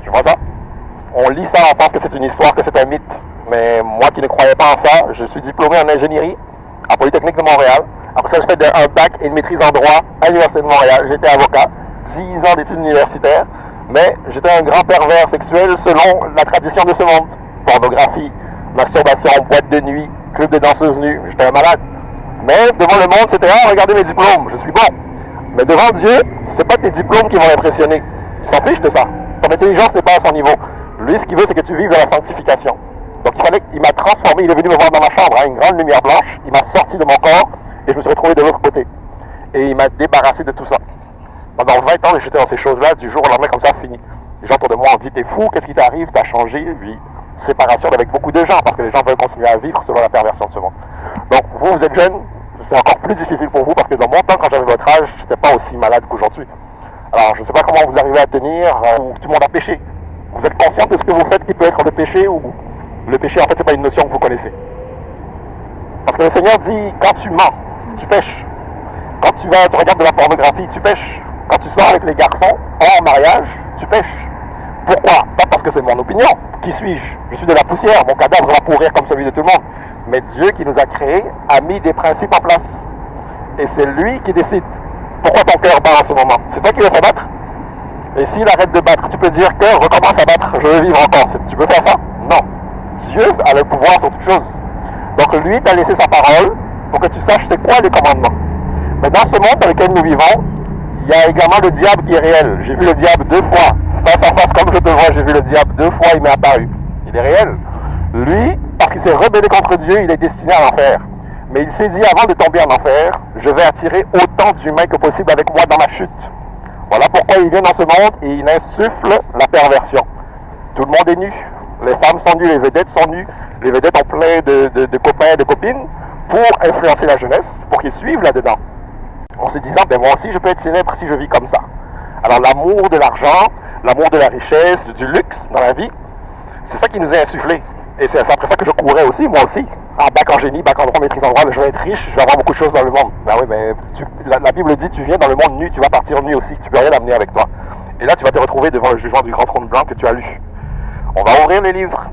Tu vois ça? On lit ça, on pense que c'est une histoire, que c'est un mythe. Mais moi qui ne croyais pas en ça, je suis diplômé en ingénierie à Polytechnique de Montréal. Après ça, j'ai fait un bac et une maîtrise en droit à l'Université de Montréal. J'étais avocat, 10 ans d'études universitaires. Mais j'étais un grand pervers sexuel selon la tradition de ce monde. Pornographie, masturbation, boîte de nuit, club de danseuses nues. J'étais un malade. Mais devant le monde, c'était « Ah, regardez mes diplômes, je suis bon ». Mais devant Dieu, c'est pas tes diplômes qui vont l'impressionner. Il s'en fiche de ça. Ton intelligence n'est pas à son niveau. Lui, ce qu'il veut, c'est que tu vives dans la sanctification. Donc il m'a transformé, il est venu me voir dans ma chambre, une grande lumière blanche, il m'a sorti de mon corps et je me suis retrouvé de l'autre côté. Et il m'a débarrassé de tout ça. Pendant 20 ans, j'étais dans ces choses-là, du jour au lendemain, comme ça, fini. Les gens autour de moi ont dit, t'es fou, qu'est-ce qui t'arrive, t'as changé. Puis, séparation avec beaucoup de gens, parce que les gens veulent continuer à vivre selon la perversion de ce monde. Donc, vous êtes jeune, c'est encore plus difficile pour vous, parce que dans mon temps, quand j'avais votre âge, j'étais pas aussi malade qu'aujourd'hui. Alors, je ne sais pas comment vous arrivez à tenir, où tout le monde a péché. Vous êtes conscient de ce que vous faites qui peut être le péché, ou le péché, en fait, c'est pas une notion que vous connaissez. Parce que le Seigneur dit, quand tu mens, tu pêches. Quand tu regardes de la pornographie, tu pêches. Quand tu sors avec les garçons hors mariage, tu pêches. Pourquoi? Pas parce que c'est mon opinion. Qui suis-je? Je suis de la poussière. Mon cadavre va pourrir comme celui de tout le monde. Mais Dieu qui nous a créés a mis des principes en place. Et c'est lui qui décide. Pourquoi ton cœur bat en ce moment? C'est toi qui le fais battre? Et s'il arrête de battre, tu peux dire que recommence à battre, je veux vivre encore. Tu peux faire ça? Non. Dieu a le pouvoir sur toute chose. Donc lui t'a laissé sa parole pour que tu saches c'est quoi les commandements. Mais dans ce monde dans lequel nous vivons, il y a également le diable qui est réel. J'ai vu le diable 2 fois, face à face comme je te vois, j'ai vu le diable 2 fois, il m'est apparu. Il est réel. Lui, parce qu'il s'est rebellé contre Dieu, il est destiné à l'enfer. Mais il s'est dit, avant de tomber en enfer, je vais attirer autant d'humains que possible avec moi dans ma chute. Voilà pourquoi il vient dans ce monde et il insuffle la perversion. Tout le monde est nu. Les femmes sont nues, les vedettes sont nues. Les vedettes ont plein de copains et de copines pour influencer la jeunesse, pour qu'ils suivent là-dedans. En se disant, ben moi aussi je peux être célèbre si je vis comme ça. Alors l'amour de l'argent, l'amour de la richesse, du luxe dans la vie, c'est ça qui nous est insufflé. Et c'est après ça que je courais aussi, moi aussi. En bac en génie, bac en droit, maîtrise en droit, je vais être riche, je vais avoir beaucoup de choses dans le monde. Ben oui, mais la Bible dit, tu viens dans le monde nu, tu vas partir nu aussi, tu peux rien amener avec toi. Et là, tu vas te retrouver devant le jugement du grand trône blanc que tu as lu. On va ouvrir les livres.